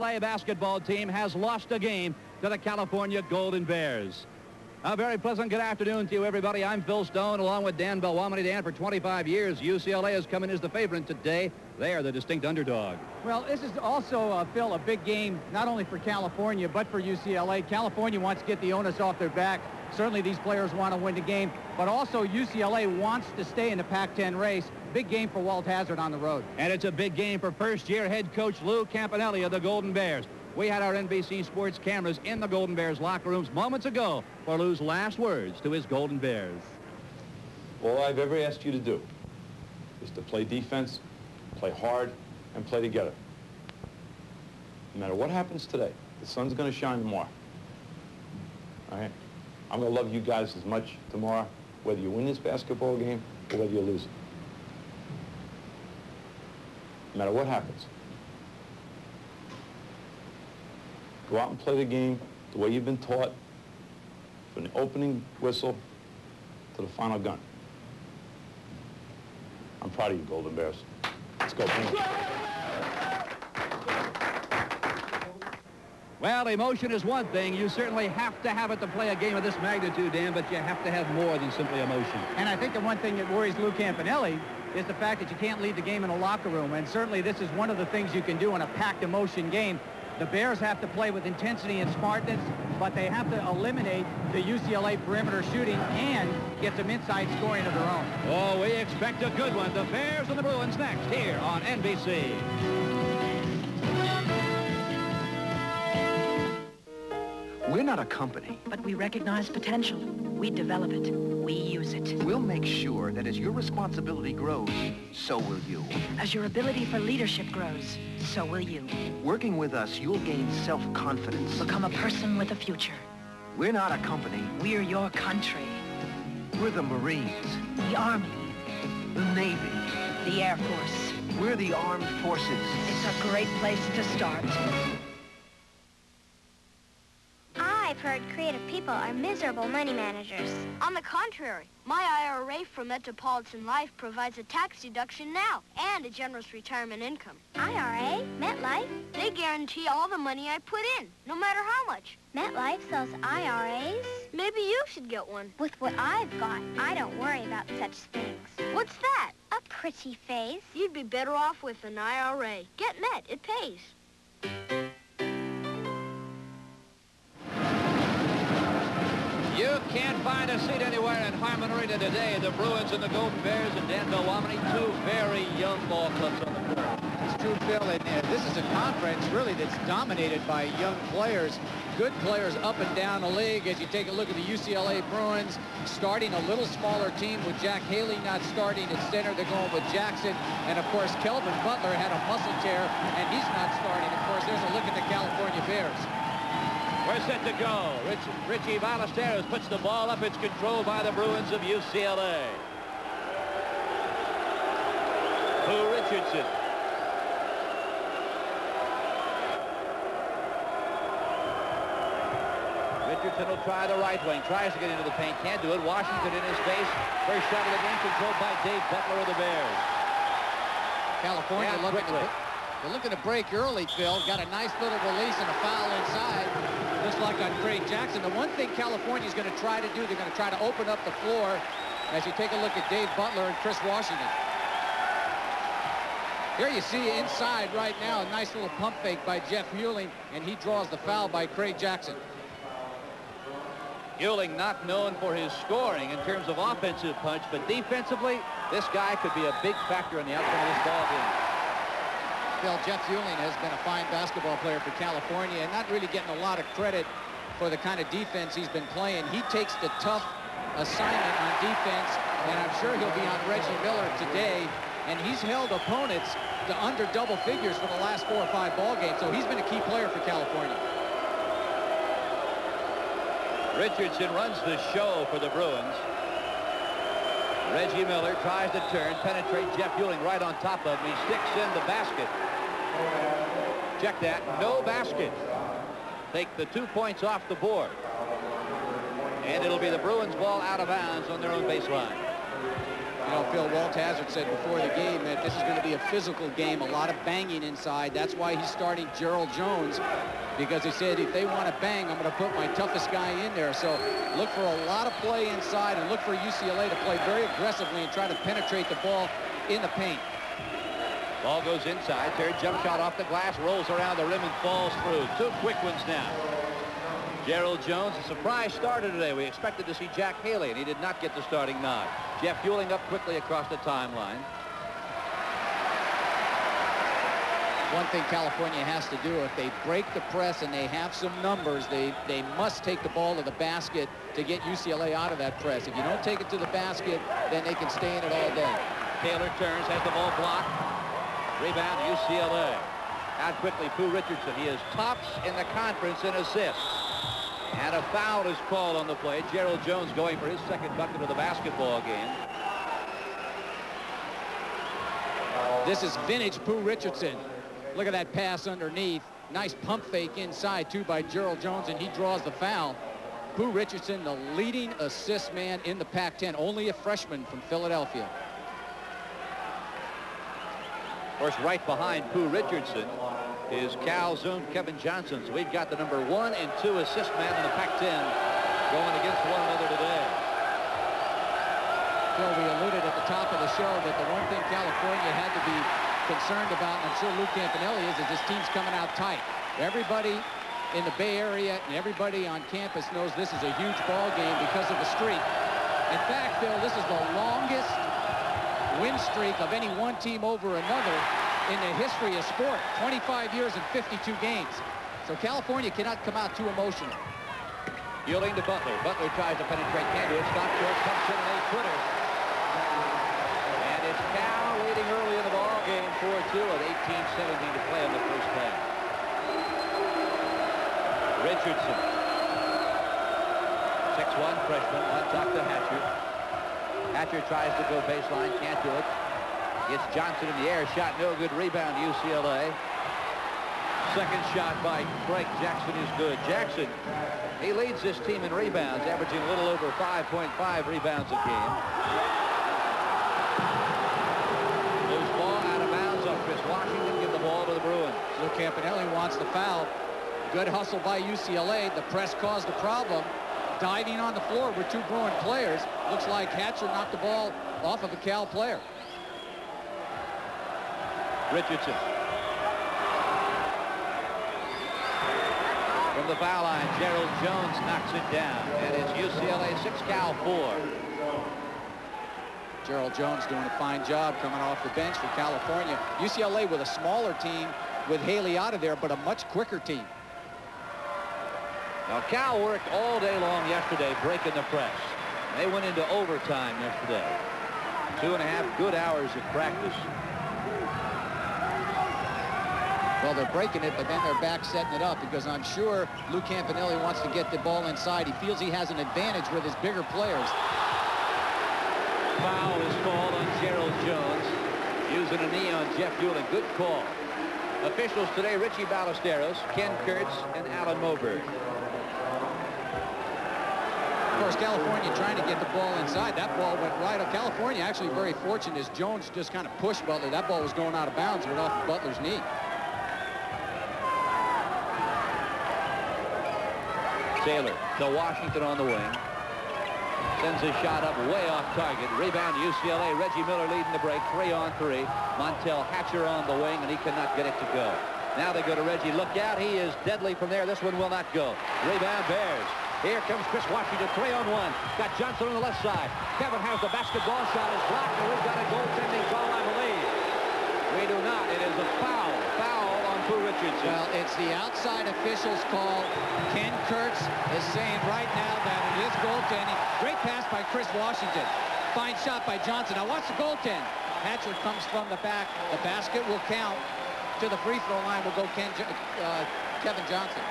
UCLA basketball team has lost a game to the California Golden Bears. A very pleasant good afternoon to you, everybody. I'm Phil Stone, along with Dan Belwamity. Dan, for 25 years, UCLA has come in as the favorite. Today, they are the distinct underdog. Well, this is also, Phil, a big game, not only for California, but for UCLA. California wants to get the onus off their back. Certainly, these players want to win the game, but also UCLA wants to stay in the Pac-10 race. Big game for Walt Hazzard on the road. And it's a big game for first-year head coach Lou Campanelli of the Golden Bears. We had our NBC Sports cameras in the Golden Bears locker rooms moments ago for Lou's last words to his Golden Bears. All I've ever asked you to do is to play defense, play hard, and play together. No matter what happens today, the sun's going to shine tomorrow. All right? I'm going to love you guys as much tomorrow, whether you win this basketball game or whether you lose it. No matter what happens. Go out and play the game the way you've been taught, from the opening whistle to the final gun. I'm proud of you, Golden Bears. Let's go. Well, emotion is one thing. You certainly have to have it to play a game of this magnitude, Dan, but you have to have more than simply emotion. And I think the one thing that worries Lou Campanelli is the fact that you can't lead the game in a locker room. And certainly this is one of the things you can do in a packed emotion game. The Bears have to play with intensity and smartness, but they have to eliminate the UCLA perimeter shooting and get some inside scoring of their own. Oh, we expect a good one. The Bears and the Bruins next here on NBC. We're not a company. But we recognize potential. We develop it. We use it. We'll make sure that as your responsibility grows, so will you. As your ability for leadership grows, so will you. Working with us, you'll gain self-confidence. Become a person with a future. We're not a company. We're your country. We're the Marines. The Army. The Navy. The Air Force. We're the armed forces. It's a great place to start. I've heard creative people are miserable money managers. On the contrary, my IRA from Metropolitan Life provides a tax deduction now and a generous retirement income. IRA? MetLife? They guarantee all the money I put in, no matter how much. MetLife sells IRAs? Maybe you should get one. With what I've got, I don't worry about such things. What's that? A pretty face. You'd be better off with an IRA. Get Met, it pays. You can't find a seat anywhere in Harmon Arena today. The Bruins and the Golden Bears and Dan Belwamity, two very young ball clubs on the court. It's true, Phil, and this is a conference really that's dominated by young players, good players up and down the league. As you take a look at the UCLA Bruins, starting a little smaller team with Jack Haley not starting at center. They're going with Jackson, and of course Kelvin Butler had a muscle tear, and he's not starting. Of course, there's a look at the California Bears. We're set to go. Richie Ballesteros puts the ball up. It's controlled by the Bruins of UCLA. Who Richardson. Richardson will try the right wing. Tries to get into the paint. Can't do it. Washington in his face. First shot of the game controlled by Dave Butler of the Bears. California looking to break early, Phil. Got a nice little release and a foul inside, just like on Craig Jackson. The one thing California's going to try to do, they're going to try to open up the floor as you take a look at Dave Butler and Chris Washington. Here you see inside right now, a nice little pump fake by Jeff Hewling, and he draws the foul by Craig Jackson. Hewling not known for his scoring in terms of offensive punch, but defensively, this guy could be a big factor in the outcome of this ball game. Phil, Jeff Hewling has been a fine basketball player for California and not really getting a lot of credit for the kind of defense he's been playing. He takes the tough assignment on defense, and I'm sure he'll be on Reggie Miller today. And he's held opponents to under double figures for the last 4 or 5 ball games, so he's been a key player for California. Richardson runs the show for the Bruins. Reggie Miller tries to turn, penetrate Jeff Hewling right on top of him. He sticks in the basket. Check that, no basket. Take the 2 points off the board. And it'll be the Bruins ball out of bounds on their own baseline. You know, Phil, Walt Hazard said before the game that this is going to be a physical game, a lot of banging inside. That's why he's starting Gerald Jones, because he said if they want to bang, I'm going to put my toughest guy in there. So look for a lot of play inside and look for UCLA to play very aggressively and try to penetrate the ball in the paint. Ball goes inside. Third jump shot off the glass, rolls around the rim and falls through. Two quick ones now. Gerald Jones, a surprise starter today. We expected to see Jack Haley, and he did not get the starting nod. Jeff Ewing up quickly across the timeline. One thing California has to do, if they break the press and they have some numbers, they must take the ball to the basket to get UCLA out of that press. If you don't take it to the basket, then they can stay in it all day. Taylor turns, has the ball blocked. Rebound, UCLA. Out quickly, Pooh Richardson. He is tops in the conference in assists. And a foul is called on the play. Gerald Jones going for his second bucket of the basketball game. This is vintage Pooh Richardson. Look at that pass underneath. Nice pump fake inside, too, by Gerald Jones, and he draws the foul. Pooh Richardson, the leading assist man in the Pac-10, only a freshman from Philadelphia. Of course, right behind Pooh Richardson is Cal's own Kevin Johnson. So we've got the number 1 and 2 assist man in the Pac-10 going against one another today. Phil, we alluded at the top of the show that the one thing California had to be concerned about, and I'm sure Lou Campanelli is this team's coming out tight. Everybody in the Bay Area and everybody on campus knows this is a huge ball game because of the streak. In fact, Phil, this is the longest win streak of any one team over another in the history of sport. 25 years and 52 games. So California cannot come out too emotional. Yielding to Butler. Butler tries to penetrate. Can't do it. Stop short. Comes in an 8-footer. And it's Cal leading early in the ball game 4-2 with 18-17 to play in the first half. Richardson. 6'1", freshman. On top to Hatcher. Hatcher tries to go baseline. Can't do it. Gets Johnson in the air. Shot no good. Rebound UCLA. Second shot by Craig Jackson is good. Jackson, he leads this team in rebounds, averaging a little over 5.5 rebounds a game. Loose ball out of bounds on Chris Washington. Give the ball to the Bruins. Lou Campanelli wants the foul. Good hustle by UCLA. The press caused the problem. Diving on the floor with two Bruin players. Looks like Hatcher knocked the ball off of a Cal player. Richardson. From the foul line, Gerald Jones knocks it down. And it's UCLA 6, Cal 4. Gerald Jones doing a fine job coming off the bench for California. UCLA with a smaller team with Haley out of there, but a much quicker team. Now, Cal worked all day long yesterday breaking the press. They went into overtime yesterday. 2.5 good hours of practice. Well, they're breaking it, but then they're back setting it up because I'm sure Lou Campanelli wants to get the ball inside. He feels he has an advantage with his bigger players. Foul is called on Gerald Jones, using a knee on Jeff Ewing. Good call. Officials today, Richie Ballesteros, Ken Kurtz, and Alan Moberg. Of course, California trying to get the ball inside. That ball went right. California actually very fortunate as Jones just kind of pushed Butler. That ball was going out of bounds right off of Butler's knee. Taylor to Washington on the wing. Sends his shot up way off target. Rebound UCLA. Reggie Miller leading the break. 3-on-3. Montel Hatcher on the wing, and he cannot get it to go. Now they go to Reggie. Look out. He is deadly from there. This one will not go. Rebound Bears. Here comes Chris Washington. 3-on-1. Got Johnson on the left side. Kevin has the basketball. Shot is blocked, and we've got a goaltending call, I believe. We do not. It is a foul. Foul on Pooh Richardson. Well, it's the outside officials call. Ken Kurtz is saying right now that it is goaltending. Great pass by Chris Washington. Fine shot by Johnson. Now watch the goaltend. Hatcher comes from the back. The basket will count. To the free throw line will go Kevin Johnson.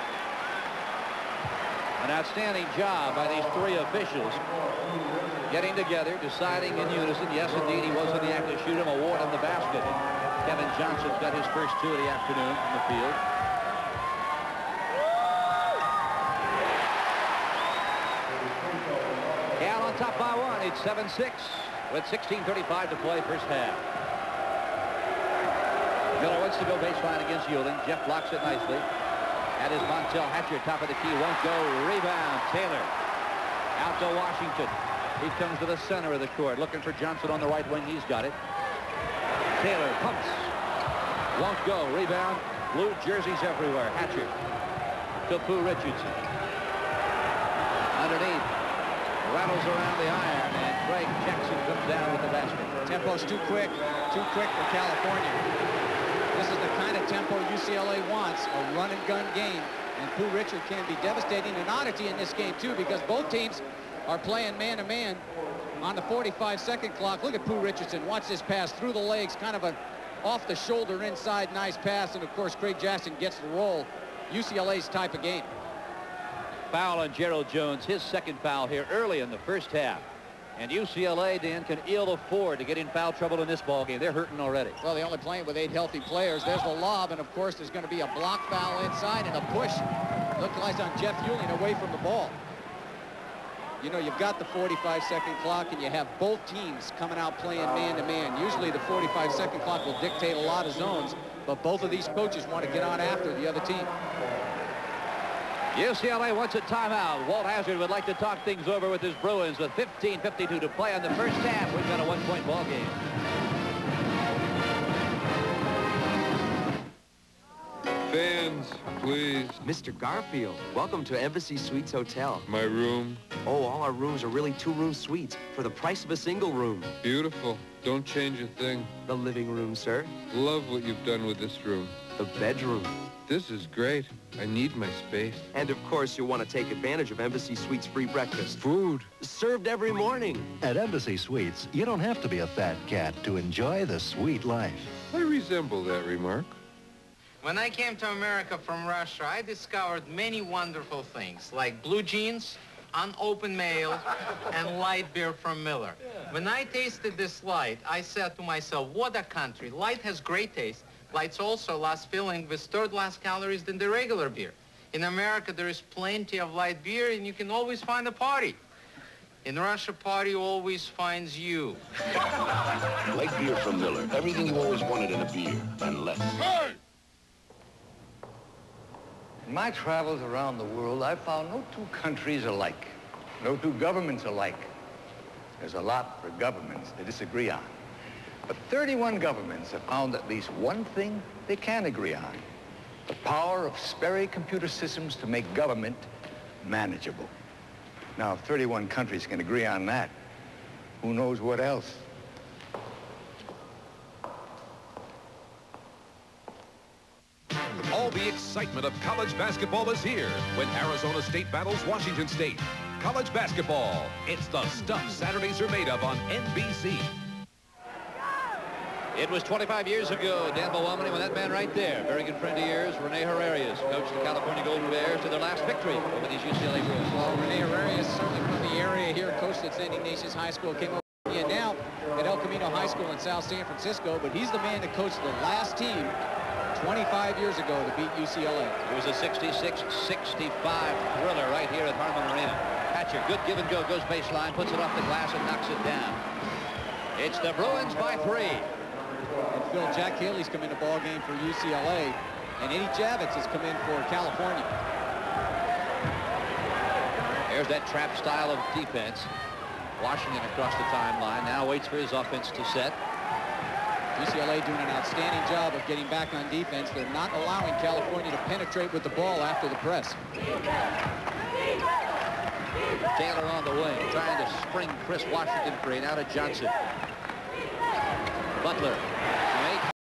An outstanding job by these three officials getting together, deciding in unison. Yes, indeed, he was in the act to shoot him, award him the basket. Kevin Johnson's got his first 2 of the afternoon from the field. Cal on top by 1. It's 7-6. with 16:35 to play first half. Miller wants to go baseline against Euling. Jeff blocks it nicely. That is Montel Hatcher, top of the key. Won't go. Rebound. Taylor. Out to Washington. He comes to the center of the court. Looking for Johnson on the right wing. He's got it. Taylor pumps. Won't go. Rebound. Blue jerseys everywhere. Hatcher. To Pooh Richardson. Underneath. Rattles around the iron. And Craig Jackson comes down with the basket. Tempo's too quick for California. This is the kind of tempo UCLA wants, a run-and-gun game. And Pooh Richard can be devastating. An oddity in this game, too, because both teams are playing man-to-man on the 45-second clock. Look at Pooh Richardson. Watch this pass through the legs, kind of a off-the-shoulder inside nice pass. And, of course, Craig Jackson gets the roll. UCLA's type of game. Foul on Gerald Jones, his second foul here early in the first half. And UCLA, Dan, can ill afford to get in foul trouble in this ballgame. They're hurting already. Well, they're only playing with 8 healthy players. There's the lob, and, of course, there's going to be a block foul inside and a push. Looks like on Jeff Euling away from the ball. You know, you've got the 45-second clock, and you have both teams coming out playing man-to-man. Usually the 45-second clock will dictate a lot of zones, but both of these coaches want to get on after the other team. UCLA wants a timeout. Walt Hazzard would like to talk things over with his Bruins with 15:52 to play on the first half. We've got a one-point ball game. Fans, please. Mr. Garfield, welcome to Embassy Suites Hotel. My room. Oh, all our rooms are really two-room suites for the price of a single room. Beautiful. Don't change a thing. The living room, sir. Love what you've done with this room. The bedroom. This is great. I need my space. And, of course, you'll want to take advantage of Embassy Suites' free breakfast. Food. Served every morning. At Embassy Suites, you don't have to be a fat cat to enjoy the sweet life. I resemble that remark. When I came to America from Russia, I discovered many wonderful things, like blue jeans, unopened mail, and light beer from Miller. When I tasted this light, I said to myself, what a country. Light has great taste. Light's also less filling with third less calories than the regular beer. In America, there is plenty of light beer, and you can always find a party. In Russia, party always finds you. Light beer from Miller. Everything you always wanted in a beer, and less. Hey! In my travels around the world, I've found no two countries alike, no two governments alike. There's a lot for governments to disagree on. But 31 governments have found at least one thing they can agree on: the power of Sperry computer systems to make government manageable. Now, if 31 countries can agree on that, who knows what else? All the excitement of college basketball is here when Arizona State battles Washington State. College basketball, it's the stuff Saturdays are made of on NBC. It was 25 years ago, Dan Belwamany, when that man right there, very good friend of yours, Rene Herrerias, coached the California Golden Bears to their last victory over these UCLA Bruins. Well, Rene Herrerias, certainly from the area here, coached at St. Ignatius High School, came over here now at El Camino High School in South San Francisco, but he's the man that coached the last team 25 years ago to beat UCLA. It was a 66-65 thriller right here at Harmon Arena. Hatcher, good give and go, goes baseline, puts it off the glass and knocks it down. It's the Bruins by 3. And Phil, Jack Haley's come in the ball game for UCLA, and Eddie Javits has come in for California. There's that trap style of defense. Washington across the timeline, now waits for his offense to set. UCLA doing an outstanding job of getting back on defense. They're not allowing California to penetrate with the ball after the press. Taylor on the wing, trying to spring Chris Washington free. Now to Johnson. Butler.